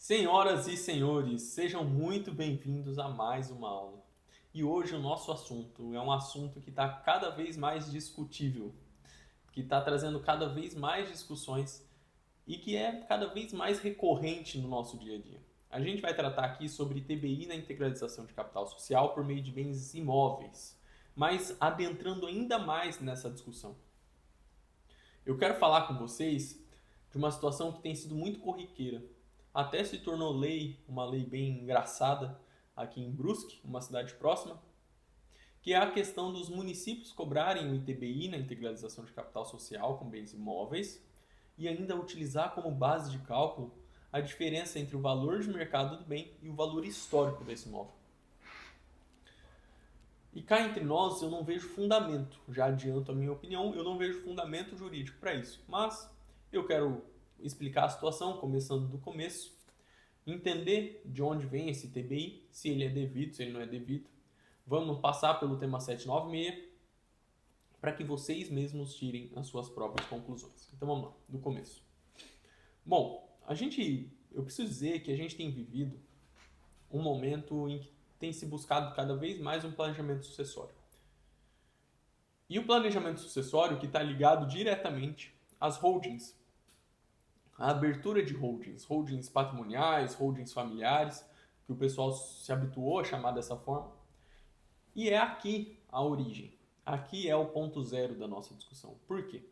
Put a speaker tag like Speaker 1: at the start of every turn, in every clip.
Speaker 1: Senhoras e senhores, sejam muito bem-vindos a mais uma aula. E hoje o nosso assunto é um assunto que está cada vez mais discutível, que está trazendo cada vez mais discussões e que é cada vez mais recorrente no nosso dia a dia. A gente vai tratar aqui sobre TBI na integralização de capital social por meio de bens imóveis, mas adentrando ainda mais nessa discussão. Eu quero falar com vocês de uma situação que tem sido muito corriqueira. Até se tornou lei, uma lei bem engraçada aqui em Brusque, uma cidade próxima, que é a questão dos municípios cobrarem o ITBI na integralização de capital social com bens imóveis e ainda utilizar como base de cálculo a diferença entre o valor de mercado do bem e o valor histórico desse imóvel. E cá entre nós, eu não vejo fundamento, já adianto a minha opinião, eu não vejo fundamento jurídico para isso. Mas eu quero explicar a situação, começando do começo, entender de onde vem esse TBI, se ele é devido, se ele não é devido. Vamos passar pelo tema 796 para que vocês mesmos tirem as suas próprias conclusões. Então vamos lá, do começo. Bom, eu preciso dizer que a gente tem vivido um momento em que tem se buscado cada vez mais um planejamento sucessório. E o planejamento sucessório que está ligado diretamente às holdings, a abertura de holdings, holdings patrimoniais, holdings familiares, que o pessoal se habituou a chamar dessa forma. E é aqui a origem, aqui é o ponto zero da nossa discussão. Por quê?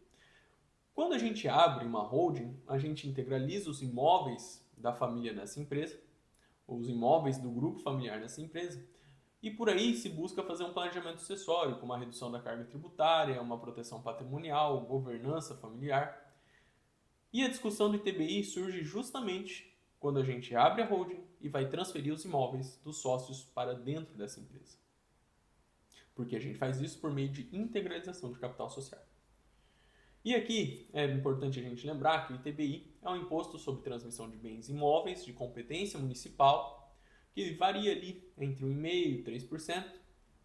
Speaker 1: Quando a gente abre uma holding, a gente integraliza os imóveis da família nessa empresa, os imóveis do grupo familiar nessa empresa, e por aí se busca fazer um planejamento sucessório, com uma redução da carga tributária, uma proteção patrimonial, governança familiar. E a discussão do ITBI surge justamente quando a gente abre a holding e vai transferir os imóveis dos sócios para dentro dessa empresa. Porque a gente faz isso por meio de integralização de capital social. E aqui é importante a gente lembrar que o ITBI é um imposto sobre transmissão de bens imóveis de competência municipal, que varia ali entre 1,5% e 3%,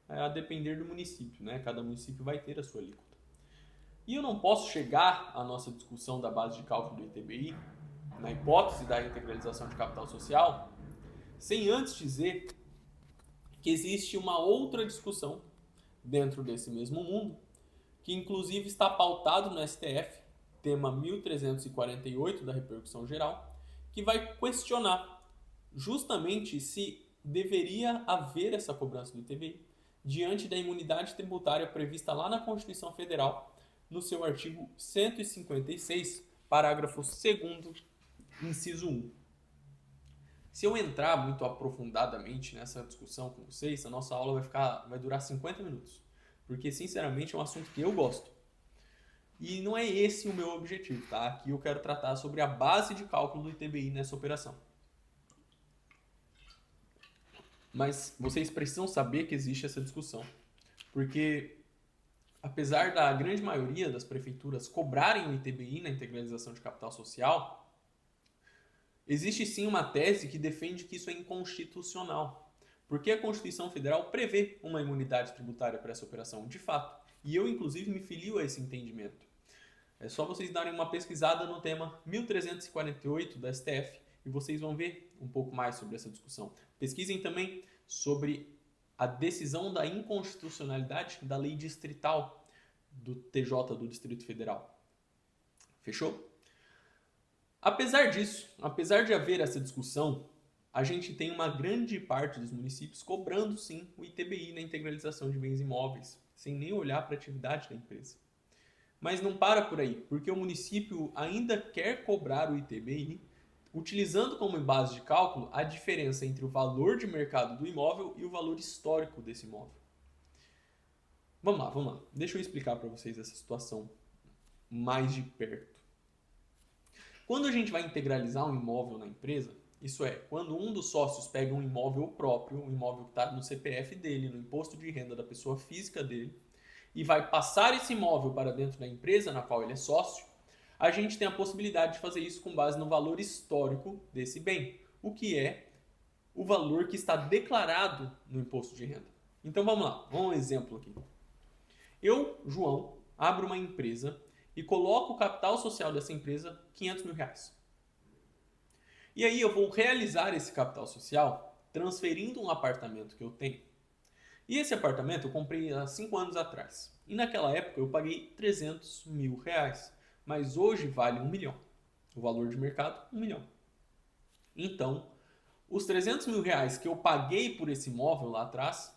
Speaker 1: a depender do município, né? Cada município vai ter a sua alíquota. E eu não posso chegar à nossa discussão da base de cálculo do ITBI, na hipótese da integralização de capital social, sem antes dizer que existe uma outra discussão dentro desse mesmo mundo, que inclusive está pautado no STF, tema 1348 da repercussão geral, que vai questionar justamente se deveria haver essa cobrança do ITBI diante da imunidade tributária prevista lá na Constituição Federal, no seu artigo 156, parágrafo 2º, inciso 1. Se eu entrar muito aprofundadamente nessa discussão com vocês, a nossa aula vai durar 50 minutos, porque sinceramente é um assunto que eu gosto. E não é esse o meu objetivo, tá? Aqui eu quero tratar sobre a base de cálculo do ITBI nessa operação. Mas vocês precisam saber que existe essa discussão, porque apesar da grande maioria das prefeituras cobrarem o ITBI na integralização de capital social, existe sim uma tese que defende que isso é inconstitucional, porque a Constituição Federal prevê uma imunidade tributária para essa operação, de fato, e eu inclusive me filio a esse entendimento. É só vocês darem uma pesquisada no tema 1348 da STF e vocês vão ver um pouco mais sobre essa discussão. Pesquisem também sobre a decisão da inconstitucionalidade da lei distrital do TJ do Distrito Federal. Fechou? Apesar disso, apesar de haver essa discussão, a gente tem uma grande parte dos municípios cobrando sim o ITBI na integralização de bens imóveis, sem nem olhar para a atividade da empresa. Mas não para por aí, porque o município ainda quer cobrar o ITBI utilizando como base de cálculo a diferença entre o valor de mercado do imóvel e o valor histórico desse imóvel. Vamos lá. Deixa eu explicar para vocês essa situação mais de perto. Quando a gente vai integralizar um imóvel na empresa, isso é, quando um dos sócios pega um imóvel próprio, um imóvel que está no CPF dele, no imposto de renda da pessoa física dele, e vai passar esse imóvel para dentro da empresa na qual ele é sócio, a gente tem a possibilidade de fazer isso com base no valor histórico desse bem, o que é o valor que está declarado no imposto de renda. Então vamos lá, um exemplo aqui. Eu, João, abro uma empresa e coloco o capital social dessa empresa R$ 500 mil. E aí eu vou realizar esse capital social transferindo um apartamento que eu tenho. E esse apartamento eu comprei há 5 anos atrás. E naquela época eu paguei 300 mil reais. Mas hoje vale 1 milhão. O valor de mercado, 1 milhão. Então, os 300 mil reais que eu paguei por esse imóvel lá atrás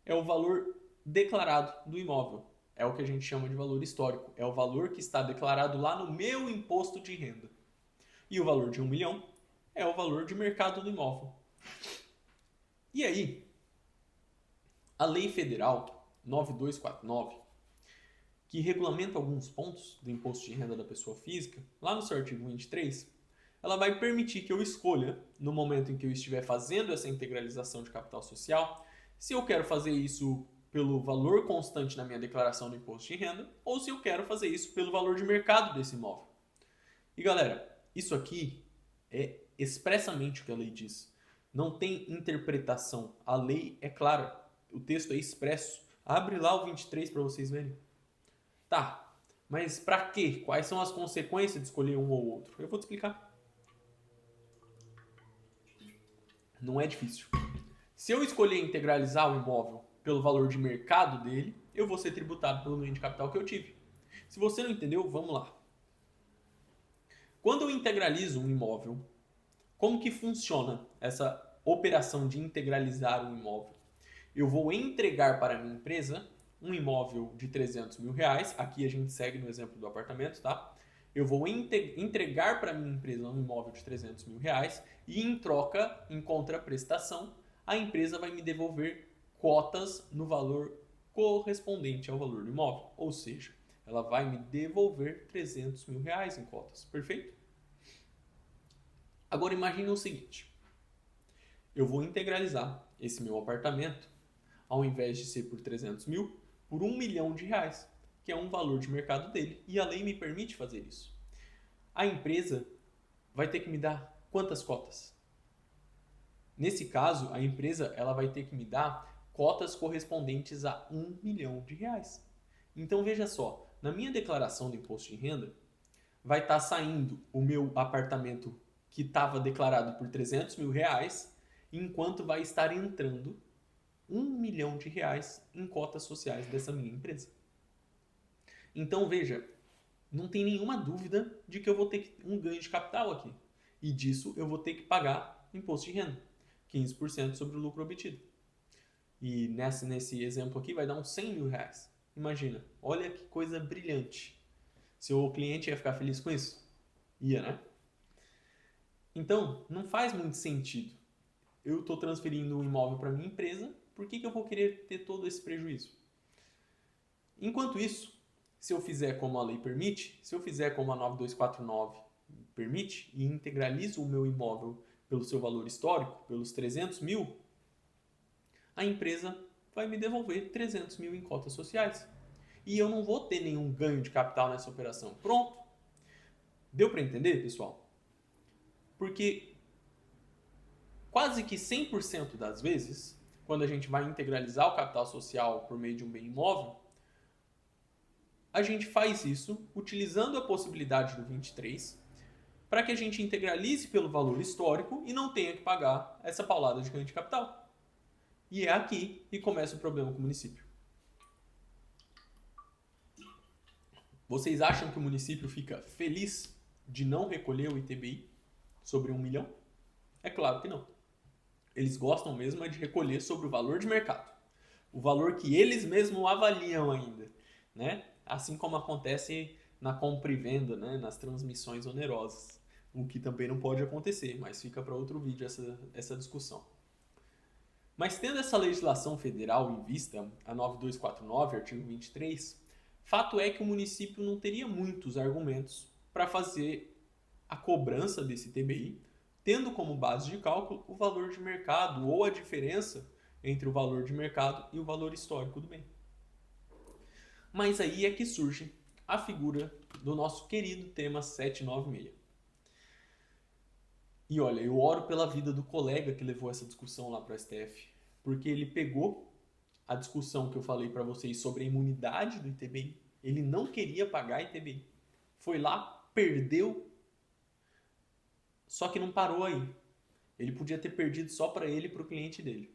Speaker 1: é o valor declarado do imóvel. É o que a gente chama de valor histórico. É o valor que está declarado lá no meu imposto de renda. E o valor de 1 milhão é o valor de mercado do imóvel. E aí, a Lei Federal 9249, que regulamenta alguns pontos do imposto de renda da pessoa física, lá no seu artigo 23, ela vai permitir que eu escolha, no momento em que eu estiver fazendo essa integralização de capital social, se eu quero fazer isso pelo valor constante na minha declaração do imposto de renda ou se eu quero fazer isso pelo valor de mercado desse imóvel. E galera, isso aqui é expressamente o que a lei diz. Não tem interpretação. A lei é clara. O texto é expresso. Abre lá o 23 para vocês verem. Tá, mas para quê? Quais são as consequências de escolher um ou outro? Eu vou te explicar. Não é difícil. Se eu escolher integralizar o imóvel pelo valor de mercado dele, eu vou ser tributado pelo ganho de capital que eu tive. Se você não entendeu, vamos lá. Quando eu integralizo um imóvel, como que funciona essa operação de integralizar um imóvel? Eu vou entregar para a minha empresa um imóvel de 300 mil reais. Aqui a gente segue no exemplo do apartamento, tá? Eu vou entregar para a minha empresa um imóvel de 300 mil reais e em troca, em contraprestação, a empresa vai me devolver cotas no valor correspondente ao valor do imóvel. Ou seja, ela vai me devolver 300 mil reais em cotas. Perfeito? Agora imagine o seguinte. Eu vou integralizar esse meu apartamento, ao invés de ser por 300 mil, por 1 milhão de reais, que é um valor de mercado dele, e a lei me permite fazer isso. A empresa vai ter que me dar quantas cotas? Nesse caso, a empresa ela vai ter que me dar cotas correspondentes a 1 milhão de reais. Então veja só, na minha declaração do imposto de renda, vai estar saindo o meu apartamento que estava declarado por 300 mil reais, enquanto vai estar entrando 1 milhão de reais em cotas sociais dessa minha empresa. Então veja, não tem nenhuma dúvida de que eu vou ter um ganho de capital aqui. E disso eu vou ter que pagar imposto de renda, 15% sobre o lucro obtido. E nesse exemplo aqui vai dar uns 100 mil reais. Imagina, olha que coisa brilhante. Seu cliente ia ficar feliz com isso? Ia, né? Então, não faz muito sentido. Eu estou transferindo um imóvel para minha empresa, por que eu vou querer ter todo esse prejuízo? Enquanto isso, se eu fizer como a lei permite, se eu fizer como a 9249 permite e integralizo o meu imóvel pelo seu valor histórico, pelos 300 mil, a empresa vai me devolver 300 mil em cotas sociais. E eu não vou ter nenhum ganho de capital nessa operação. Pronto. Deu para entender, pessoal? Porque quase que 100% das vezes, quando a gente vai integralizar o capital social por meio de um bem imóvel, a gente faz isso utilizando a possibilidade do 23 para que a gente integralize pelo valor histórico e não tenha que pagar essa paulada de ganho de capital. E é aqui que começa o problema com o município. Vocês acham que o município fica feliz de não recolher o ITBI sobre 1 milhão? É claro que não. Eles gostam mesmo de recolher sobre o valor de mercado. O valor que eles mesmos avaliam ainda, né? Assim como acontece na compra e venda, né? Nas transmissões onerosas. O que também não pode acontecer, mas fica para outro vídeo essa discussão. Mas tendo essa legislação federal em vista, a 9249, artigo 23, fato é que o município não teria muitos argumentos para fazer a cobrança desse TBI, tendo como base de cálculo o valor de mercado ou a diferença entre o valor de mercado e o valor histórico do bem. Mas aí é que surge a figura do nosso querido tema 796. E olha, eu oro pela vida do colega que levou essa discussão lá para o STF, porque ele pegou a discussão que eu falei para vocês sobre a imunidade do ITBI, ele não queria pagar ITBI, foi lá, perdeu, Só que não parou aí. Ele podia ter perdido só para ele e para o cliente dele.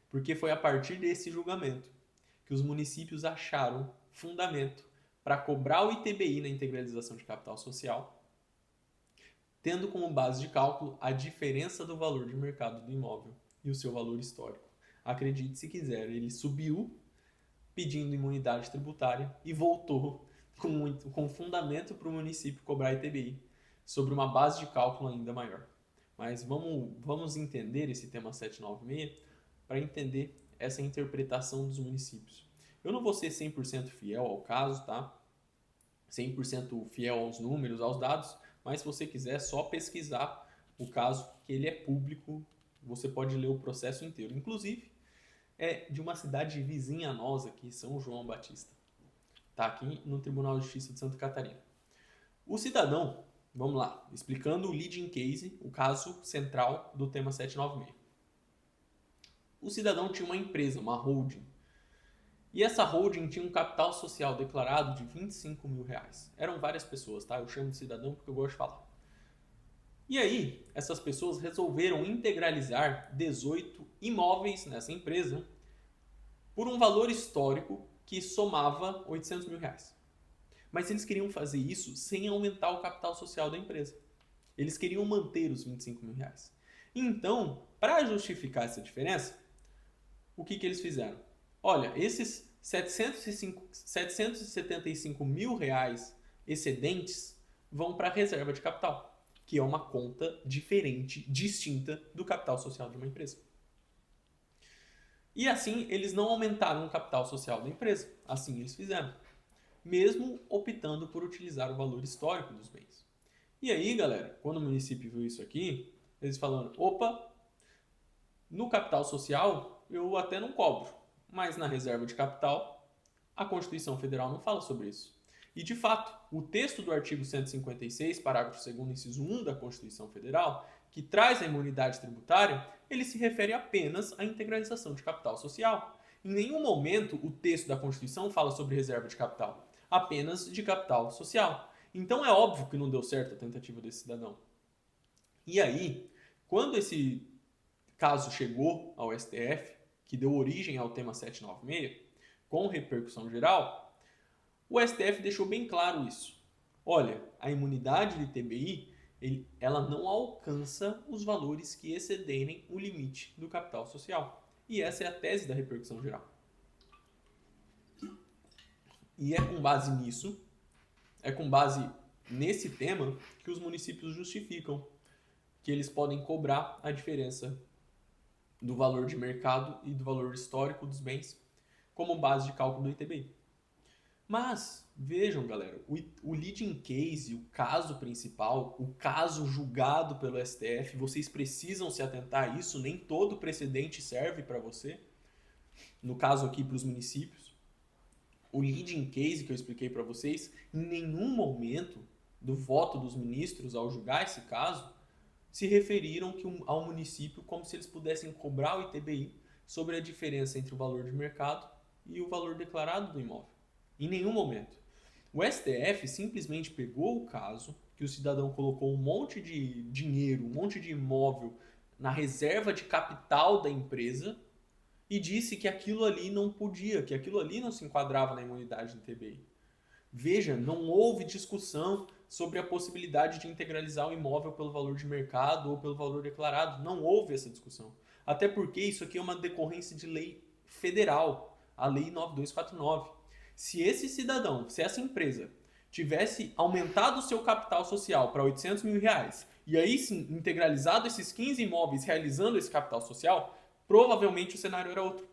Speaker 1: Porque foi a partir desse julgamento que os municípios acharam fundamento para cobrar o ITBI na integralização de capital social, tendo como base de cálculo a diferença do valor de mercado do imóvel e o seu valor histórico. Acredite se quiser, ele subiu pedindo imunidade tributária e voltou com fundamento para o município cobrar ITBI sobre uma base de cálculo ainda maior. Mas vamos entender esse tema 796 para entender essa interpretação dos municípios. Eu não vou ser 100% fiel ao caso, tá? 100% fiel aos números, aos dados, mas se você quiser, é só pesquisar o caso, que ele é público, você pode ler o processo inteiro. Inclusive, é de uma cidade vizinha a nós aqui, São João Batista. Tá aqui no Tribunal de Justiça de Santa Catarina. O cidadão, vamos lá, explicando o leading case, o caso central do tema 796. O cidadão tinha uma empresa, uma holding. E essa holding tinha um capital social declarado de R$25 mil. Eram várias pessoas, tá? Eu chamo de cidadão porque eu gosto de falar. E aí, essas pessoas resolveram integralizar 18 imóveis nessa empresa por um valor histórico que somava R$800 mil. Mas eles queriam fazer isso sem aumentar o capital social da empresa. Eles queriam manter os R$25 mil. Então, para justificar essa diferença, o que eles fizeram? Olha, esses R$775 mil excedentes vão para a reserva de capital, que é uma conta diferente, distinta do capital social de uma empresa. E assim, eles não aumentaram o capital social da empresa. Assim eles fizeram, mesmo optando por utilizar o valor histórico dos bens. E aí, galera, quando o município viu isso aqui, eles falaram, opa, no capital social eu até não cobro, mas na reserva de capital a Constituição Federal não fala sobre isso. E de fato, o texto do artigo 156, parágrafo 2º, inciso 1 da Constituição Federal, que traz a imunidade tributária, ele se refere apenas à integralização de capital social. Em nenhum momento o texto da Constituição fala sobre reserva de capital, apenas de capital social. Então é óbvio que não deu certo a tentativa desse cidadão. E aí, quando esse caso chegou ao STF, que deu origem ao tema 796, com repercussão geral, o STF deixou bem claro isso. Olha, a imunidade de ITBI, ela não alcança os valores que excederem o limite do capital social. E essa é a tese da repercussão geral. E é com base nisso, é com base nesse tema que os municípios justificam que eles podem cobrar a diferença do valor de mercado e do valor histórico dos bens como base de cálculo do ITBI. Mas, vejam, galera, o leading case, o caso principal, o caso julgado pelo STF, vocês precisam se atentar a isso, nem todo precedente serve para você, no caso aqui para os municípios. O leading case que eu expliquei para vocês, em nenhum momento do voto dos ministros ao julgar esse caso, se referiram ao município como se eles pudessem cobrar o ITBI sobre a diferença entre o valor de mercado e o valor declarado do imóvel. Em nenhum momento. O STF simplesmente pegou o caso que o cidadão colocou um monte de dinheiro, um monte de imóvel na reserva de capital da empresa e disse que aquilo ali não podia, que aquilo ali não se enquadrava na imunidade do ITBI. Veja, não houve discussão sobre a possibilidade de integralizar o imóvel pelo valor de mercado ou pelo valor declarado. Não houve essa discussão. Até porque isso aqui é uma decorrência de lei federal, a Lei 9249. Se esse cidadão, se essa empresa tivesse aumentado o seu capital social para R$800 mil e aí sim integralizado esses 15 imóveis realizando esse capital social, provavelmente o cenário era outro.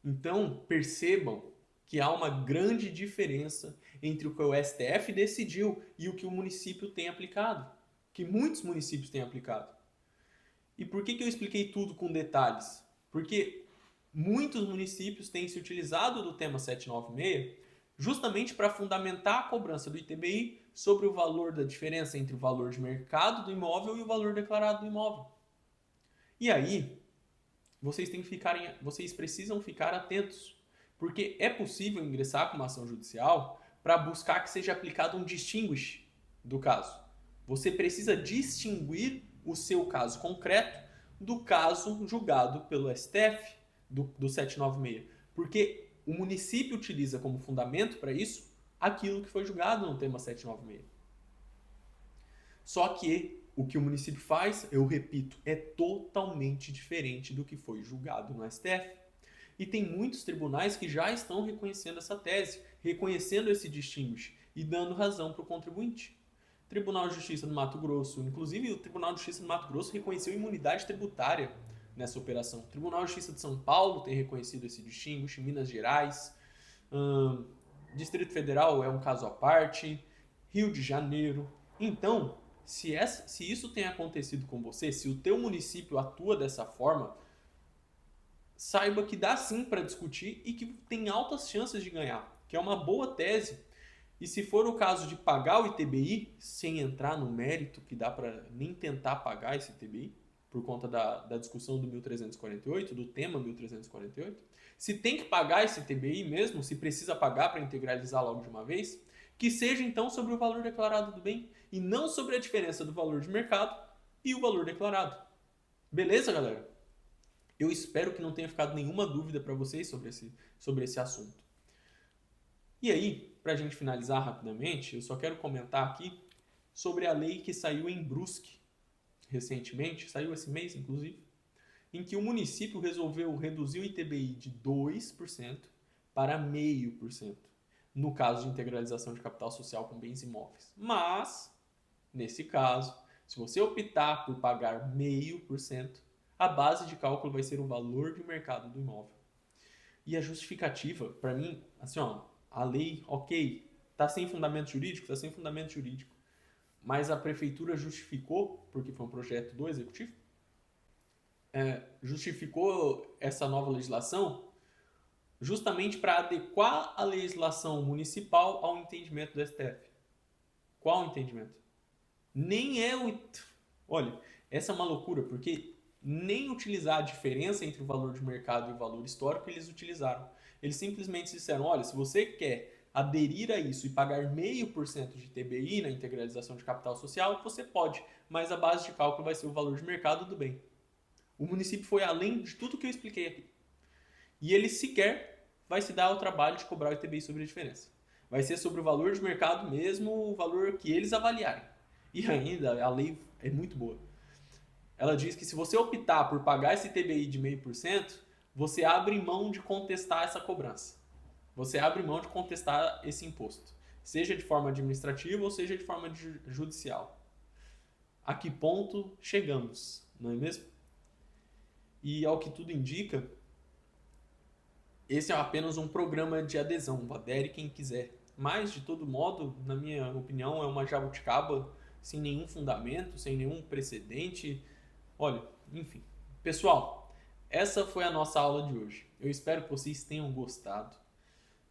Speaker 1: Então, percebam que há uma grande diferença entre o que o STF decidiu e o que o município tem aplicado, que muitos municípios têm aplicado. E por que eu expliquei tudo com detalhes? Porque muitos municípios têm se utilizado do tema 796 justamente para fundamentar a cobrança do ITBI sobre o valor da diferença entre o valor de mercado do imóvel e o valor declarado do imóvel. E aí, vocês precisam ficar atentos, porque é possível ingressar com uma ação judicial para buscar que seja aplicado um distinguish do caso. Você precisa distinguir o seu caso concreto do caso julgado pelo STF do 796. Porque o município utiliza como fundamento para isso aquilo que foi julgado no tema 796. Só que o que o município faz, eu repito, é totalmente diferente do que foi julgado no STF. E tem muitos tribunais que já estão reconhecendo essa tese, reconhecendo esse distinguish e dando razão para o contribuinte. Tribunal de Justiça do Mato Grosso, inclusive o Tribunal de Justiça do Mato Grosso reconheceu imunidade tributária nessa operação. O Tribunal de Justiça de São Paulo tem reconhecido esse distinguish, Minas Gerais, Distrito Federal é um caso à parte, Rio de Janeiro. Então, se isso tem acontecido com você, se o teu município atua dessa forma, saiba que dá sim para discutir e que tem altas chances de ganhar, que é uma boa tese. E se for o caso de pagar o ITBI, sem entrar no mérito, que dá para nem tentar pagar esse ITBI, por conta da discussão do 1348, do tema 1348, se tem que pagar esse ITBI mesmo, se precisa pagar para integralizar logo de uma vez, que seja então sobre o valor declarado do bem e não sobre a diferença do valor de mercado e o valor declarado. Beleza, galera? Eu espero que não tenha ficado nenhuma dúvida para vocês sobre esse assunto. E aí, para a gente finalizar rapidamente, eu só quero comentar aqui sobre a lei que saiu em Brusque recentemente, saiu esse mês inclusive, em que o município resolveu reduzir o ITBI de 2% para 0,5%, no caso de integralização de capital social com bens imóveis. Mas, nesse caso, se você optar por pagar 0,5%, a base de cálculo vai ser o valor de mercado do imóvel. E a justificativa, para mim, assim, ó, a lei, ok, está sem fundamento jurídico, está sem fundamento jurídico, mas a prefeitura justificou, porque foi um projeto do executivo, justificou essa nova legislação justamente para adequar a legislação municipal ao entendimento do STF. Qual o entendimento? Nem é o... Olha, essa é uma loucura, porque nem utilizar a diferença entre o valor de mercado e o valor histórico eles utilizaram. Eles simplesmente disseram, olha, se você quer aderir a isso e pagar 0,5% de TBI na integralização de capital social, você pode, mas a base de cálculo vai ser o valor de mercado do bem. O município foi além de tudo que eu expliquei aqui. E ele sequer vai se dar ao trabalho de cobrar o ITBI sobre a diferença. Vai ser sobre o valor de mercado mesmo, o valor que eles avaliarem. E ainda, a lei é muito boa. Ela diz que se você optar por pagar esse ITBI de 0,5%, você abre mão de contestar essa cobrança. Você abre mão de contestar esse imposto. Seja de forma administrativa ou seja de forma judicial. A que ponto chegamos, não é mesmo? E ao que tudo indica, esse é apenas um programa de adesão, adere quem quiser. Mas, de todo modo, na minha opinião, é uma jabuticaba sem nenhum fundamento, sem nenhum precedente. Olha, enfim. Pessoal, essa foi a nossa aula de hoje. Eu espero que vocês tenham gostado.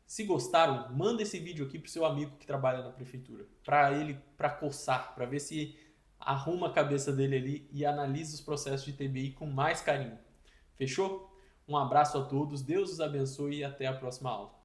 Speaker 1: Se gostaram, manda esse vídeo aqui pro seu amigo que trabalha na prefeitura, para coçar, para ver se arruma a cabeça dele ali e analisa os processos de TBI com mais carinho. Fechou? Um abraço a todos, Deus os abençoe e até a próxima aula.